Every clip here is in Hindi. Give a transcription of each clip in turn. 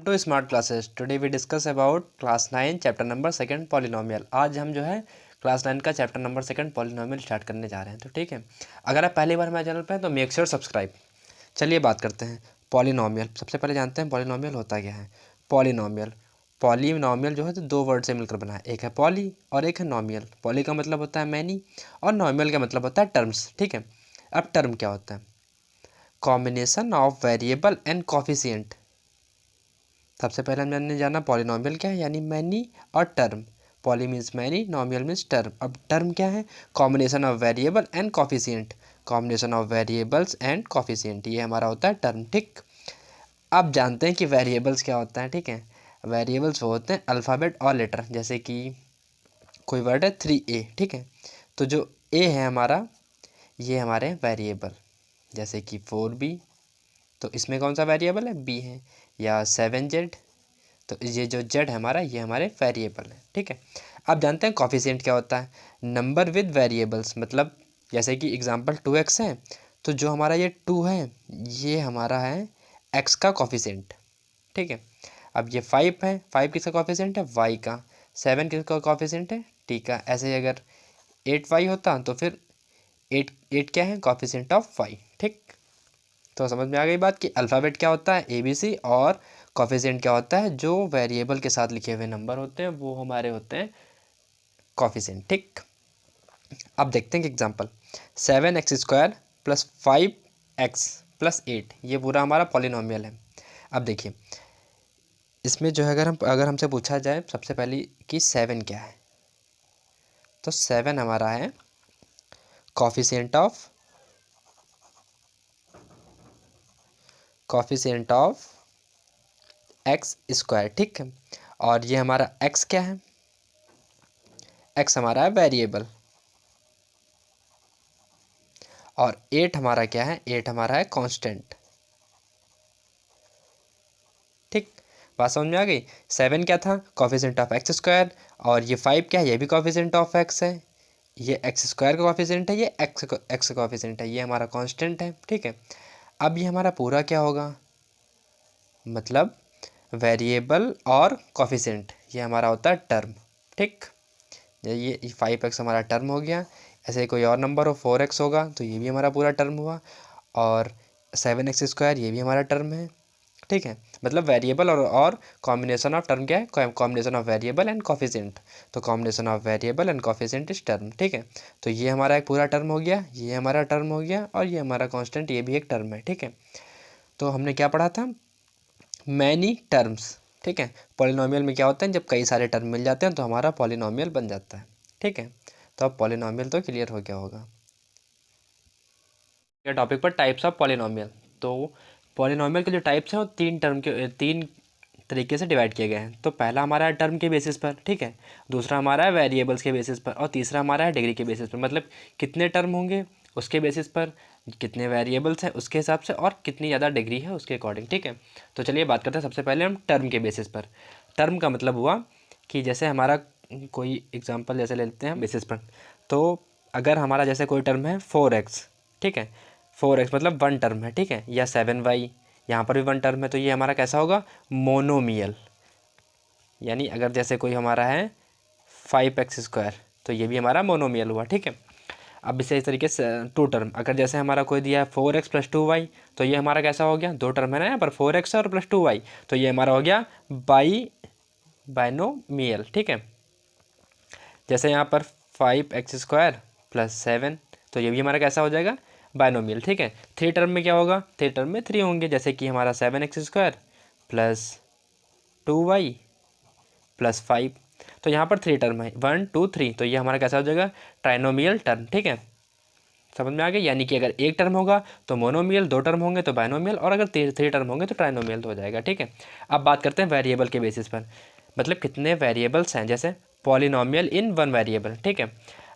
To smart classes. Today we discuss about class 9 chapter number second polynomial. आज हम जो है क्लास 9 का chapter number second polynomial start करने जा रहे हैं। तो ठीक है, अगर आप पहली बार हमारे चैनल पर हैं तो मेक श्योर सब्सक्राइब। चलिए बात करते हैं पॉलिनोमियल। सबसे पहले जानते हैं पॉलिनोमियल होता क्या है। पॉलिनोमियल पॉलिनोमियल जो है तो दो वर्ड से मिलकर बना है, एक है पॉली और एक है नोमियल। पॉली का मतलब होता है मैनी और नोमियल का मतलब होता है टर्म्स। ठीक है, अब टर्म क्या होता है? Combination of variable and coefficient. सबसे पहले हमने जाना पॉलिनोमियल क्या है, यानी मैनी और term. Poly means many, नोमियल means term. अब टर्म क्या है? Combination of variable and coefficient. Combination of variables and coefficient, ये हमारा होता है टर्म। ठीक, अब जानते हैं कि वेरिएबल्स क्या होता है। ठीक है, वेरिएबल्स वो होते हैं अल्फ़ाबेट और लेटर। जैसे कि कोई वर्ड है 3A, ठीक है, तो जो ए है हमारा, ये हमारे वेरिएबल। जैसे कि 4B, तो इसमें कौन सा वेरिएबल है? बी है। या 7Z, तो ये जो जेड है हमारा, ये हमारे वेरिएबल है। ठीक है, अब जानते हैं कॉफिशिएंट क्या होता है। नंबर विद वेरिएबल्स, मतलब जैसे कि एग्जांपल 2x है, तो जो हमारा ये 2 है, ये हमारा है x का कॉफिशिएंट। ठीक है, अब ये 5 है, 5 किसका कॉफिशिएंट है? y का। 7 किसका कॉफिशिएंट है? t का। ऐसे ही अगर 8y होता तो फिर 8 क्या है? Coefficient of y। ठीक, तो समझ में आ गई बात कि अल्फ़ाबेट क्या होता है ABC, और कॉफिशिएंट क्या होता है? जो वेरिएबल के साथ लिखे हुए नंबर होते हैं वो हमारे होते हैं कॉफिशिएंट। ठीक, अब देखते हैं कि example 7x² plus 5x plus 8, ये पूरा हमारा पॉलिनोमियल है। अब देखिए इसमें जो है, अगर हमसे पूछा जाए सबसे पहले कि 7 क्या है, तो 7 हमारा है कॉफिशिएंट ऑफ x²। ठीक है, और ये हमारा x क्या है? x हमारा है वेरिएबल। और 8 हमारा क्या है? 8 हमारा है कांस्टेंट। ठीक, बात समझ में आ गई। 7 क्या था? कॉफिशिएंट ऑफ x², और ये 5 क्या है? ये भी कॉफिशिएंट ऑफ x है। ये x² का कॉफिशिएंट है, ये x का कॉफिशिएंट है, ये हमारा कांस्टेंट है। ठीक है, अब ये हमारा पूरा क्या होगा? मतलब वेरिएबल और कॉफिशिएंट, ये हमारा होता है टर्म। ठीक, ये 5x हमारा टर्म हो गया। ऐसे कोई और नंबर हो 4x होगा, तो ये भी हमारा पूरा टर्म हुआ। और 7x² ये भी हमारा टर्म है। ठीक है, मतलब वेरिएबल और कॉम्बिनेशन ऑफ टर्म क्या है? Combination of variable and coefficient. तो combination of variable and coefficient is term. ठीक है, तो ये हमारा एक पूरा टर्म हो गया, ये हमारा टर्म हो गया, और ये हमारा कांस्टेंट, ये भी एक टर्म है। ठीक है, तो हमने क्या पढ़ा था? Many terms. ठीक है, पॉलिनोमियल में क्या होता है? जब कई सारे टर्म मिल जाते हैं तो हमारा पॉलिनोमियल बन जाता है। ठीक है, तो अब पॉलिनोमियल तो क्लियर हो गया होगा। ये टॉपिक पर टाइप्स ऑफ पॉलिनोमियल। तो पॉलिनोमियल के जो टाइप्स हैं वो तीन तरीके से डिवाइड किए गए हैं। तो पहला हमारा है टर्म के बेसिस पर, ठीक है, दूसरा हमारा है वेरिएबल्स के बेसिस पर, और तीसरा हमारा है डिग्री के बेसिस पर। मतलब कितने टर्म होंगे उसके बेसिस पर, कितने वेरिएबल्स हैं उसके हिसाब से, और कितनी ज़्यादा डिग्री है उसके अकॉर्डिंग। ठीक है, तो चलिए बात करते हैं सबसे पहले हम टर्म के बेसिस पर। टर्म का मतलब हुआ कि जैसे हमारा कोई एग्जांपल जैसे ले लेते हैं बेसिस पर। तो अगर हमारा जैसे कोई टर्म है 4x, ठीक है, 4x मतलब वन टर्म है। ठीक है, या 7y, यहाँ पर भी वन टर्म है, तो ये हमारा कैसा होगा? मोनोमियल। यानी अगर जैसे कोई हमारा है 5x², तो ये भी हमारा मोनोमियल हुआ। ठीक है, अब इसे इस तरीके से टू टर्म, अगर जैसे हमारा कोई दिया है 4x प्लस 2y, तो ये हमारा कैसा हो गया? दो टर्म है ना यहाँ पर, 4x और प्लस 2y, तो ये हमारा हो गया बाइनोमियल। ठीक है, जैसे यहाँ पर 5x² प्लस 7, तो ये भी हमारा कैसा हो जाएगा? बाइनोमियल। ठीक है, थ्री टर्म में क्या होगा? थ्री टर्म में 3 होंगे, जैसे कि हमारा 7x² प्लस 2y प्लस 5, तो यहाँ पर 3 टर्म है, 1 2 3, तो ये हमारा कैसा हो जाएगा? Trinomial term. ठीक है, समझ में आ गया। यानी कि अगर एक टर्म होगा तो मोनोमियल, दो टर्म होंगे तो बाइनोमियल, और अगर थ्री टर्म होंगे तो ट्राइनोमियल हो जाएगा। ठीक है, अब बात करते हैं वेरिएबल के बेसिस पर, मतलब कितने वेरिएबल्स हैं। जैसे पॉलिनोमियल इन वन वेरिएबल। ठीक है,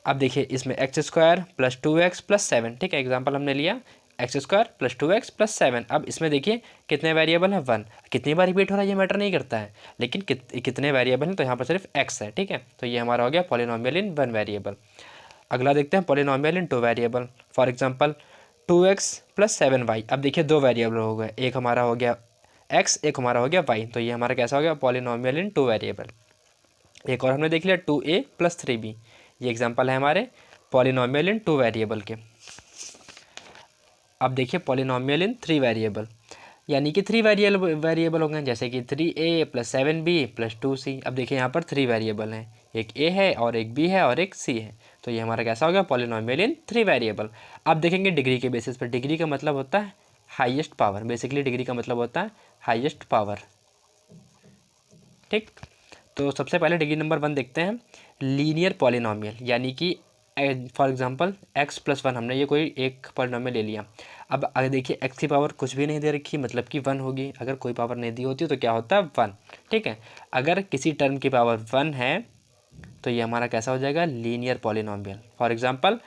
अब देखिए इसमें x² प्लस 2x प्लस 7, ठीक है, एग्जाम्पल हमने लिया x² प्लस 2x प्लस 7। अब इसमें देखिए कितने वेरिएबल हैं? 1। कितनी बार रिपीट हो रहा है ये मैटर नहीं करता है, लेकिन कितने वेरिएबल हैं, तो यहाँ पर सिर्फ x है। ठीक है, तो ये हमारा हो गया पॉलिनोमियल इन वन वेरिएबल। अगला देखते हैं polynomial in two variable. For example 2x plus 7y। अब देखिए दो वेरिएबल हो गए, एक हमारा हो गया एक्स, एक हमारा हो गया वाई। तो ये हमारा कैसा हो गया, पॉलिनोमियल इन 2 वेरिएबल। एक और हमने देख लिया 2a + 3b, ये एग्जांपल है हमारे पॉलिनोमियल इन 2 वेरिएबल के। अब देखिए पॉलिनोमियल इन 3 वेरिएबल, यानी कि 3 वेरिएबल होंगे, जैसे कि 3a + 7b + 2c। अब देखिए यहाँ पर 3 वेरिएबल हैं, एक a है और एक b है और एक c है। तो ये हमारा कैसा हो गया, पॉलिनोमियल इन 3 वेरिएबल। अब देखेंगे डिग्री के बेसिस पर। डिग्री का मतलब होता है हाईएस्ट पावर, बेसिकली डिग्री का मतलब होता है हाईएस्ट पावर, ठीक। तो सबसे पहले डिग्री नंबर 1 देखते हैं, लीनियर पॉलिनोमियल, यानी कि फॉर एग्जांपल x+1 हमने ये कोई एक पॉलिनोमियल ले लिया। अब अगर देखिए x की पावर कुछ भी नहीं दे रखी, मतलब कि 1 होगी। अगर कोई पावर नहीं दी होती तो क्या होता है, 1, ठीक है। अगर किसी टर्म की पावर 1 है तो ये हमारा कैसा हो जाएगा, linear polynomial. For example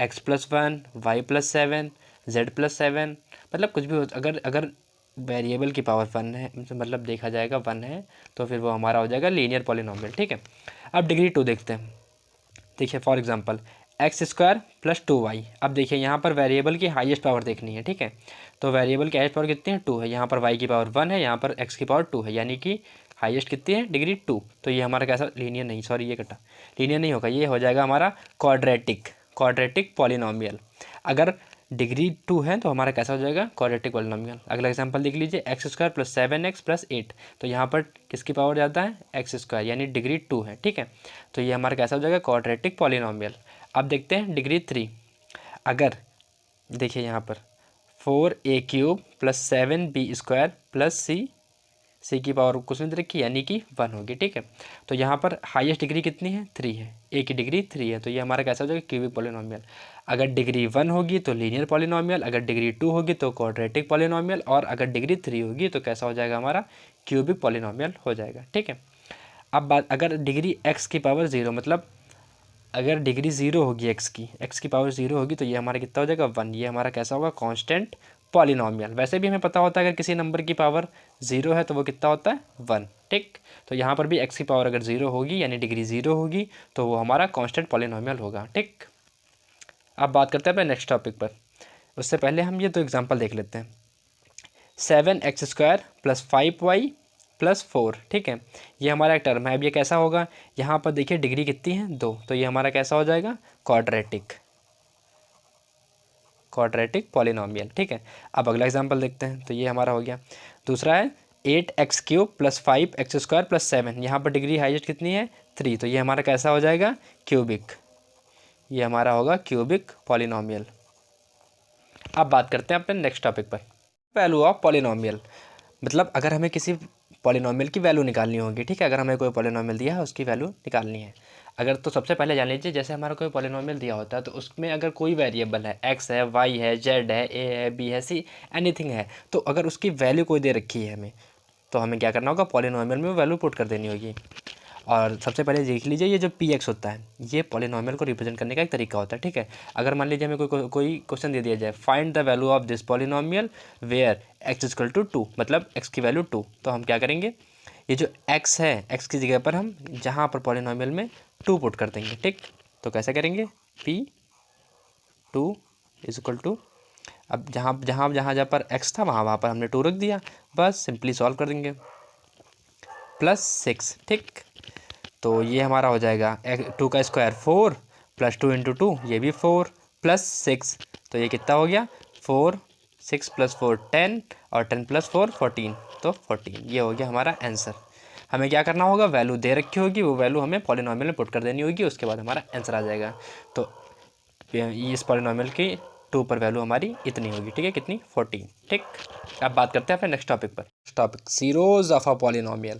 x+1, y+7, z+7, मतलब कुछ भी हो। अगर वेरिएबल की पावर 1 है, मतलब देखा जाएगा 1 है, तो फिर वो हमारा हो जाएगा लीनियर पॉलिनोमियल, ठीक है। अब डिग्री 2 देखते हैं। देखिए फॉर एग्जांपल x² + 2y। अब देखिए यहाँ पर वेरिएबल की हाईएस्ट पावर देखनी है, ठीक है। तो वेरिएबल की हाईएस्ट पावर कितनी है, 2 है। यहाँ पर y की पावर 1 है, यहाँ पर x की पावर 2 है, यानी कि हाईएस्ट कितनी है, डिग्री 2। तो ये हमारा कैसा, लीनियर नहीं, सॉरी ये कटा, लीनियर नहीं होगा, ये हो जाएगा हमारा क्वाड्रेटिक पॉलिनोमियल। अगर डिग्री 2 है तो हमारा कैसा हो जाएगा, क्वाड्रेटिक पॉलिनोमियल। अगला एग्जांपल देख लीजिए x² + 7x + 8। तो यहाँ पर किसकी पावर ज़्यादा है, x², यानी डिग्री 2 है, ठीक है। तो ये हमारा कैसा हो जाएगा, क्वाड्रेटिक पॉलिनोमियल। अब देखते हैं डिग्री 3। अगर देखिए यहाँ पर 4a³ + 7b² + c की पावर कुछ नहीं दे रखी, यानी कि 1 होगी, ठीक है। तो यहाँ पर हाईएस्ट डिग्री कितनी है, 3 है, a की डिग्री 3 है। तो ये हमारा कैसा हो जाएगा, क्यूबिक पॉलिनोमियल। अगर डिग्री 1 होगी तो लीनियर पॉलिनोमियल, अगर डिग्री 2 होगी तो क्वाड्रेटिक पॉलिनोमियल, और अगर डिग्री 3 होगी तो कैसा हो जाएगा, हमारा क्यूबिक पॉलिनोमियल हो जाएगा, ठीक है। अब बात, अगर डिग्री x की पावर 0, मतलब अगर डिग्री 0 होगी x की पावर 0 होगी, तो ये हमारा कितना हो जाएगा, 1। ये हमारा कैसा होगा, कांस्टेंट पॉलिनोमियल। वैसे भी हमें पता होता है अगर किसी नंबर की पावर 0 है तो वो कितना होता है, 1, ठीक। तो यहाँ पर भी x की पावर अगर 0 होगी, यानी डिग्री 0 होगी, तो वो हमारा कांस्टेंट पॉलिनोमियल होगा, ठीक। अब बात करते हैं अपने नेक्स्ट टॉपिक पर। उससे पहले हम ये 2 एग्जाम्पल देख लेते हैं। 7x² + 5y + 4, ठीक है। ये हमारा एक टर्म है। अब ये कैसा होगा, यहाँ पर देखिए डिग्री कितनी है, 2। तो ये हमारा कैसा हो जाएगा, क्वाड्रेटिक पॉलिनोमियल, ठीक है। अब अगला एग्जांपल देखते हैं। तो ये हमारा हो गया। दूसरा है 8x³ + 5x² + 7। यहाँ पर डिग्री हाईएस्ट कितनी है, 3। तो ये हमारा कैसा हो जाएगा, क्यूबिक। ये हमारा होगा क्यूबिक पॉलिनोमियल। अब बात करते हैं अपने नेक्स्ट टॉपिक पर, वैल्यू ऑफ पॉलिनोमियल। मतलब अगर हमें किसी पॉलिनोमियल की वैल्यू निकालनी होगी, ठीक है। अगर हमें कोई पॉलिनोमियल दिया है उसकी वैल्यू निकालनी है। अगर तो सबसे पहले जान लीजिए, जैसे हमारा कोई पॉलिनोमियल दिया होता है तो उसमें अगर कोई वेरिएबल है, x है, y है, z है, a है, b है, c, एनीथिंग है, तो अगर उसकी वैल्यू कोई दे रखी है हमें, तो हमें क्या करना होगा, पॉलिनोमियल में वैल्यू पुट कर देनी होगी। और सबसे पहले देख लीजिए, ये जो px होता है ये पॉलिनोमियल को रिप्रेजेंट करने का एक तरीका होता है, ठीक है। अगर मान लीजिए हमें कोई क्वेश्चन दे दिया जाए, find the value of this polynomial where x = 2, मतलब x की वैल्यू 2, तो हम क्या करेंगे, ये जो x है, x की जगह पर हम जहाँ पर पॉलिनोमियल में 2 पुट कर देंगे, ठीक। तो कैसे करेंगे, p2 = अब जहाँ पर x था वहाँ पर हमने 2 रख दिया, बस सिंपली सॉल्व कर देंगे, +6, ठीक। तो ये हमारा हो जाएगा 2 का स्क्वायर 4 + 2 × 2, ये भी 4 +6, तो ये कितना हो गया, 4, 6 + 4 10, और 10 + 4 14, तो 14। ये हो गया हमारा आंसर। हमें क्या करना होगा, वैल्यू दे रखी होगी, वो वैल्यू हमें पॉलिनोमियल में पुट कर देनी होगी, उसके बाद हमारा आंसर आ जाएगा। तो इस पॉलिनोमियल की 2 पर वैल्यू हमारी इतनी होगी, ठीक है, कितनी, 14, ठीक। अब बात करते हैं अपने नेक्स्ट टॉपिक पर। Topic zeros of a polynomial,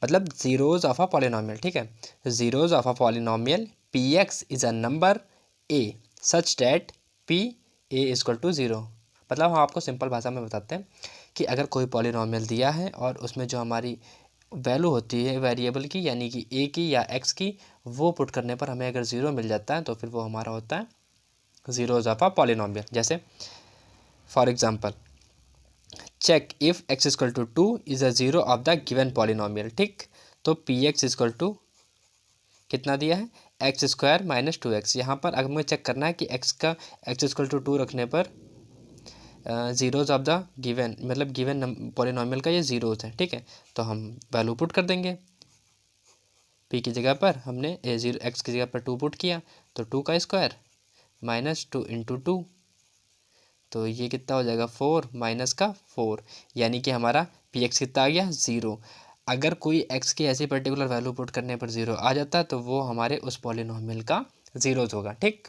मतलब ज़ीरोज़ ऑफ अ पॉलिनोमियल, ठीक है। Zeros of a polynomial px is a number a such that p a = 0। मतलब हम आपको सिंपल भाषा में बताते हैं कि अगर कोई पॉलिनोमियल दिया है और उसमें जो हमारी वैल्यू होती है वेरिएबल की, यानी कि a की या x की, वो पुट करने पर हमें अगर 0 मिल जाता है तो फिर वो हमारा होता है ज़ीरोज़ ऑफ अ पॉलिनोमियल। जैसे for example check if x = 2 is a zero of the given polynomial, ठीक। तो px = कितना दिया है, x² - 2x। यहाँ पर अगर हमें चेक करना है कि x = 2 रखने पर ज़ीरोज़ ऑफ द गिवन, मतलब गिवन पॉलिनॉमियल का ये ज़ीरोज़ है, ठीक है। तो हम वैल्यू पुट कर देंगे, p की जगह पर हमने x की जगह पर 2 पुट किया, तो 2 का स्क्वायर माइनस 2 इंटू 2, तो ये कितना हो जाएगा 4 माइनस का 4, यानी कि हमारा पी एक्स कितना आ गया 0। अगर कोई x की ऐसी पर्टिकुलर वैल्यू पुट करने पर 0 आ जाता है तो वो हमारे उस पॉलिनॉमियल का ज़ीरोज़ होगा, ठीक।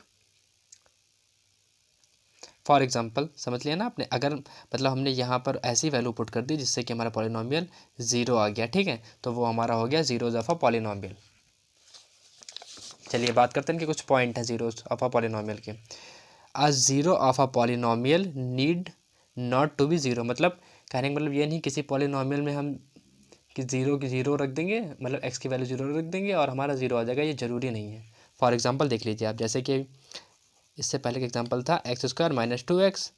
फॉर एग्जांपल समझ लिया ना आपने, अगर मतलब हमने यहाँ पर ऐसी वैल्यू पुट कर दी जिससे कि हमारा पॉलिनॉमियल 0 आ गया, ठीक है, तो वो हमारा हो गया ज़ीरोज़ ऑफ अ पॉलिनॉमियल। चलिए बात करते हैं कि कुछ पॉइंट है ज़ीरोज़ ऑफ अ पॉलिनॉमियल के। A zero of a polynomial need not to be zero, मतलब कहने का मतलब ये नहीं किसी पॉलिनॉमियल में हम कि ज़ीरो की ज़ीरो रख देंगे, मतलब एक्स की वैल्यू 0 रख देंगे और हमारा 0 आ जाएगा, ये ज़रूरी नहीं है। फॉर एग्जांपल देख लीजिए आप, जैसे कि इससे पहले का एग्जांपल था एक्स स्क्वायर माइनस 2x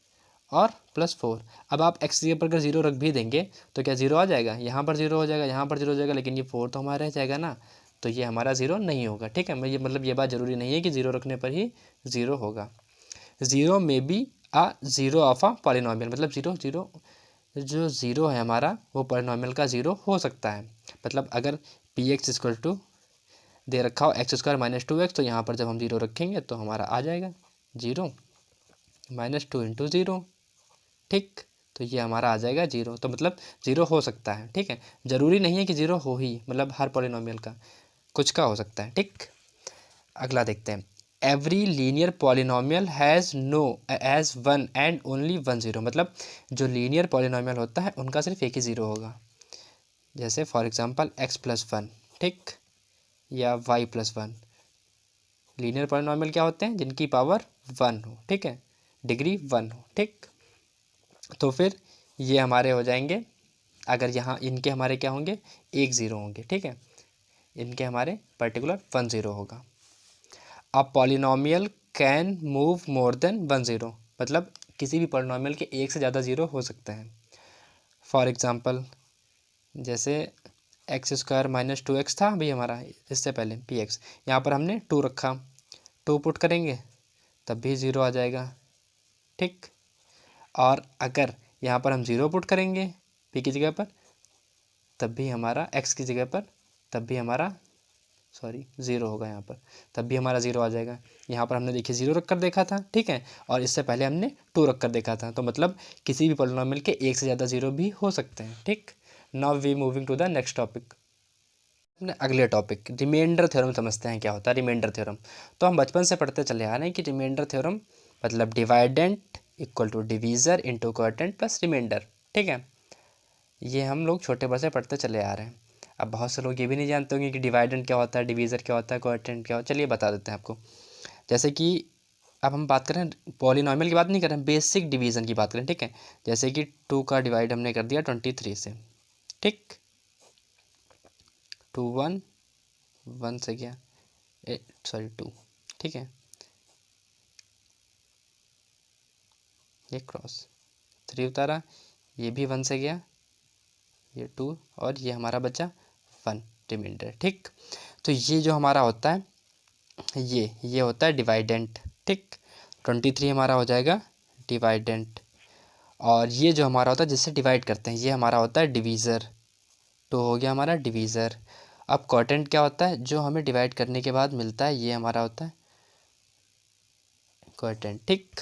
और प्लस 4। अब आप एक्स की जगह पर अगर 0 रख भी देंगे तो क्या 0 आ जाएगा, यहाँ पर 0 हो जाएगा, यहाँ पर 0 हो जाएगा, लेकिन ये 4 तो हमारा रह जाएगा ना, तो ये हमारा 0 नहीं होगा, ठीक है। मैं ये मतलब ये बात ज़रूरी नहीं है कि 0 रखने पर ही 0 होगा। 0 में be a zero of a polynomial, मतलब जो ज़ीरो है हमारा वो पॉलिनॉमियल का 0 हो सकता है। मतलब अगर पी एक्स इक्वल टू दे रखा हो एक्स स्क्वायर माइनस 2x, तो यहाँ पर जब हम 0 रखेंगे तो हमारा आ जाएगा 0 माइनस 2 इंटू 0, ठीक। तो ये हमारा आ जाएगा 0, तो मतलब 0 हो सकता है, ठीक है। ज़रूरी नहीं है कि 0 हो ही, मतलब हर पॉलिनॉमियल का कुछ का हो सकता है, ठीक। अगला देखते हैं, every linear polynomial has no as one and only one zero, मतलब जो लीनियर पॉलिनॉमियल होता है उनका सिर्फ एक ही ज़ीरो होगा। जैसे फॉर एग्जांपल x+1, ठीक, या y+1। लीनियर पॉलिनॉमियल क्या होते हैं, जिनकी पावर 1 हो, ठीक है, डिग्री 1 हो, ठीक। तो फिर ये हमारे हो जाएंगे, अगर यहाँ इनके हमारे क्या होंगे, एक ज़ीरो होंगे, ठीक है, इनके हमारे पर्टिकुलर 1 ज़ीरो होगा। अ polynomial can move more than 1 zero, मतलब किसी भी पॉलिनॉमियल के एक से ज़्यादा ज़ीरो हो सकते हैं। फॉर एग्जांपल जैसे एक्स स्क्वायर माइनस 2x था अभी हमारा, इससे पहले पी एक्स, यहाँ पर हमने 2 रखा, 2 पुट करेंगे तब भी 0 आ जाएगा, ठीक। और अगर यहाँ पर हम 0 पुट करेंगे पी की जगह पर, तब भी हमारा एक्स की जगह पर, तब भी हमारा 0 होगा यहाँ पर, तब भी हमारा 0 आ जाएगा। यहाँ पर हमने देखिए 0 रख कर देखा था, ठीक है, और इससे पहले हमने 2 रख कर देखा था, तो मतलब किसी भी पॉलिनॉमियल के एक से ज़्यादा 0 भी हो सकते हैं, ठीक। Now we moving to the next topic. अगले टॉपिक रिमाइंडर थ्योरम समझते हैं, क्या होता है रिमाइंडर थ्योरम। तो हम बचपन से पढ़ते चले आ रहे हैं कि रिमाइंडर थ्योरम मतलब dividend equal to divisor into quotient plus remainder, ठीक है। ये हम लोग छोटे बच्चे पढ़ते चले आ रहे हैं। अब बहुत से लोग ये भी नहीं जानते होंगे कि डिवाइडेंट क्या होता है, डिवीज़र क्या होता है, क्वोटिएंट क्या होता है। चलिए बता देते हैं आपको। जैसे कि अब हम बात करें पॉलिनॉमियल की बात नहीं कर रहे हैं, बेसिक डिवीज़न की बात करें, ठीक है। जैसे कि 2 का डिवाइड हमने कर दिया 23 से, ठीक, 2 1 1 से गया 2, ठीक है, ये क्रॉस 3 उतारा, ये भी 1 से गया, ये 2, और ये हमारा बचा 1 रिमाइंडर, ठीक। तो ये जो हमारा होता है ये होता है डिवाइडेंट, ठीक। 23 हमारा हो जाएगा डिवाइडेंट, और ये जो हमारा होता है जिससे डिवाइड करते हैं ये हमारा होता है डिवीज़र, तो हो गया हमारा डिवीज़र। अब क्वोटिएंट क्या होता है, जो हमें डिवाइड करने के बाद मिलता है, ये हमारा होता है क्वोटिएंट, ठीक।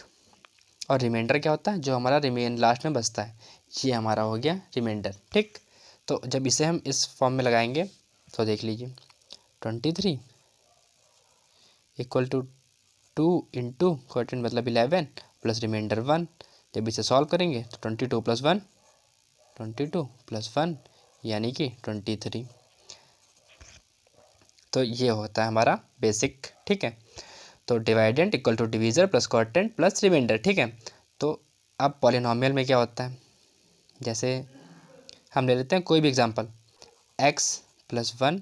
और रिमाइंडर क्या होता है, जो हमारा रिमेन लास्ट में बचता है, ये हमारा हो गया रिमाइंडर, ठीक। तो जब इसे हम इस फॉर्म में लगाएंगे तो देख लीजिए 23 इक्वल टू 2 इंटू क्वोटिएंट मतलब 11 प्लस रिमाइंडर 1। जब इसे सॉल्व करेंगे तो 22 प्लस 1 यानी कि 23। तो ये होता है हमारा बेसिक, ठीक है। तो dividend equal to divisor plus quotient plus remainder, ठीक है। तो अब पॉलिनॉमियल में क्या होता है, जैसे हम ले लेते हैं कोई भी एग्जांपल, x+1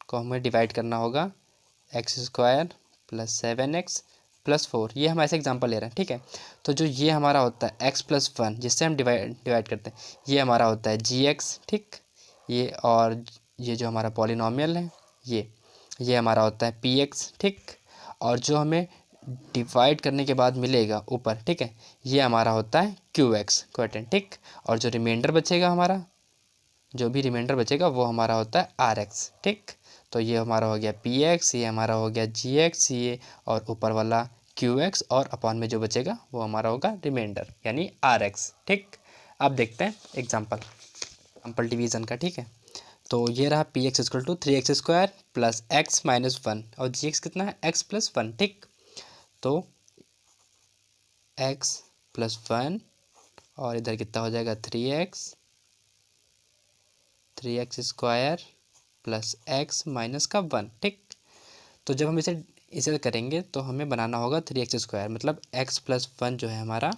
को हमें डिवाइड करना होगा x² + 7x + 4, ये हम ऐसे एग्जांपल ले रहे हैं, ठीक है। तो जो ये हमारा होता है x+1 जिससे हम डिवाइड करते हैं, ये हमारा होता है gx, ठीक। ये और ये जो हमारा पॉलिनॉमियल है ये हमारा होता है px, ठीक। और जो हमें डिवाइड करने के बाद मिलेगा ऊपर, ठीक है, ये हमारा होता है क्यू एक्स क्वोटिएंट, ठीक। और जो रिमाइंडर बचेगा हमारा, जो भी रिमाइंडर बचेगा वो हमारा होता है आर एक्स, ठीक। तो ये हमारा हो गया पी एक्स, ये हमारा हो गया जी एक्स, ये और ऊपर वाला क्यू एक्स, और अपॉन में जो बचेगा वो हमारा होगा रिमाइंडर यानी आर एक्स, ठीक। अब देखते हैं एग्जाम्पल डिवीज़न का, ठीक है। तो ये रहा P X equal to 3x² plus X minus 1 और जी एक्स कितना है एक्स प्लस 1, ठीक। तो x प्लस 1 और इधर कितना हो जाएगा 3x प्लस एक्स माइनस का 1, ठीक। तो जब हम इसे करेंगे तो हमें बनाना होगा 3x², मतलब x प्लस 1 जो है हमारा,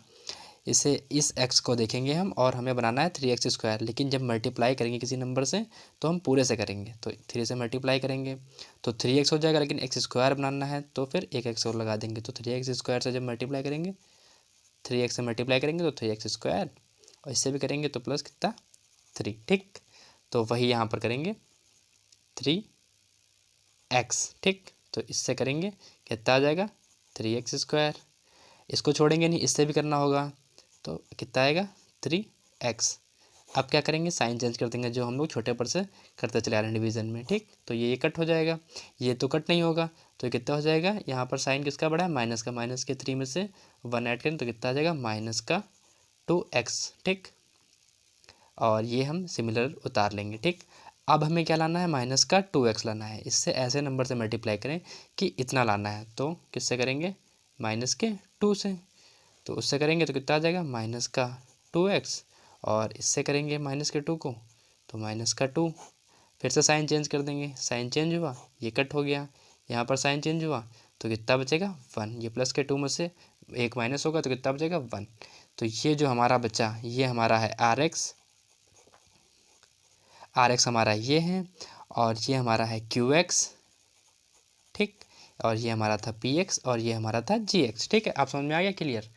इसे इस x को देखेंगे हम और हमें बनाना है 3x²। लेकिन जब मल्टीप्लाई करेंगे किसी नंबर से तो हम पूरे से करेंगे, तो 3 से मल्टीप्लाई करेंगे तो 3x हो जाएगा, लेकिन x² बनाना है तो फिर एक x और लगा देंगे। तो 3x² से जब मल्टीप्लाई करेंगे, 3x से मल्टीप्लाई करेंगे तो 3x², और इससे भी करेंगे तो प्लस कितना 3, ठीक। तो वही यहाँ पर करेंगे 3x, ठीक। तो इससे करेंगे कितना आ जाएगा 3x², इसको छोड़ेंगे नहीं, इससे भी करना होगा तो कितना आएगा 3x। अब क्या करेंगे साइन चेंज कर देंगे, जो हम लोग छोटे पर से करते चले आ रहे हैं डिवीज़न में, ठीक। तो ये कट हो जाएगा, ये तो कट नहीं होगा, तो कितना हो जाएगा, यहाँ पर साइन किसका बड़ा है माइनस का, माइनस के 3 में से 1 ऐड करें तो कितना आ जाएगा माइनस का 2x, ठीक। और ये हम सिमिलर उतार लेंगे, ठीक। अब हमें क्या लाना है माइनस का 2x लाना है, इससे ऐसे नंबर से मल्टीप्लाई करें कि इतना लाना है, तो किससे करेंगे माइनस के 2 से, तो उससे करेंगे तो कितना आ जाएगा माइनस का 2x, और इससे करेंगे माइनस के 2 को तो माइनस का 2, फिर से साइन चेंज कर देंगे, साइन चेंज हुआ ये कट हो गया, यहाँ पर साइन चेंज हुआ तो कितना बचेगा 1, ये प्लस के 2 में से एक माइनस होगा तो कितना बचेगा 1। तो ये जो हमारा बचा ये हमारा है आर एक्स हमारा ये है, और ये हमारा है क्यू एक्स, ठीक। और ये हमारा था पी एक्स और ये हमारा था जी एक्स, ठीक है। आप समझ में आ गया क्लियर,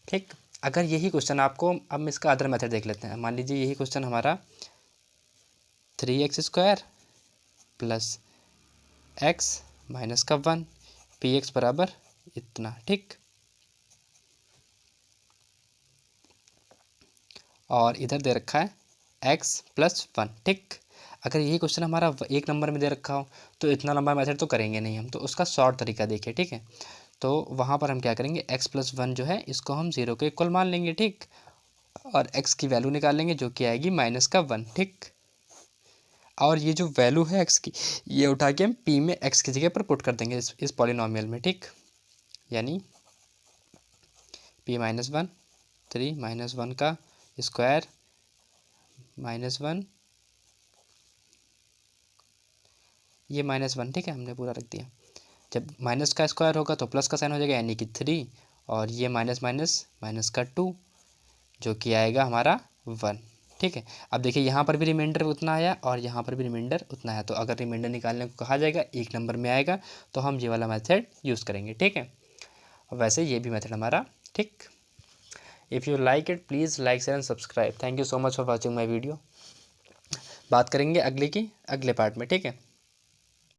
ठीक। अगर यही क्वेश्चन आपको, अब हम इसका अदर मेथड देख लेते हैं। मान लीजिए यही क्वेश्चन हमारा 3x² प्लस एक्स माइनस का 1 पी एक्स बराबर इतना, ठीक। और इधर दे रखा है x प्लस 1, ठीक। अगर यही क्वेश्चन हमारा एक नंबर में दे रखा हो तो इतना लंबा मेथड तो करेंगे नहीं हम, तो उसका शॉर्ट तरीका देखिए, ठीक है। तो वहाँ पर हम क्या करेंगे x प्लस 1 जो है इसको हम 0 के इक्वल मान लेंगे, ठीक। और x की वैल्यू निकाल लेंगे जो कि आएगी माइनस का 1, ठीक। और ये जो वैल्यू है x की, ये उठा के हम p में x की जगह पर पुट कर देंगे इस पॉलिनोमियल में, ठीक। यानी p माइनस 1 3 माइनस 1 का स्क्वायर माइनस 1, ये माइनस 1, ठीक है, हमने पूरा रख दिया। जब माइनस का स्क्वायर होगा तो प्लस का साइन हो जाएगा यानी कि 3, और ये माइनस माइनस माइनस का 2 जो कि आएगा हमारा 1, ठीक है। अब देखिए यहाँ पर भी रिमाइंडर उतना आया और यहाँ पर भी रिमाइंडर उतना आया, तो अगर रिमाइंडर निकालने को कहा जाएगा एक नंबर में आएगा तो हम ये वाला मेथड यूज़ करेंगे, ठीक है। वैसे ये भी मेथड हमारा, ठीक। If you like it please like share and subscribe. Thank you so much for watching my video. बात करेंगे अगले पार्ट में, ठीक है।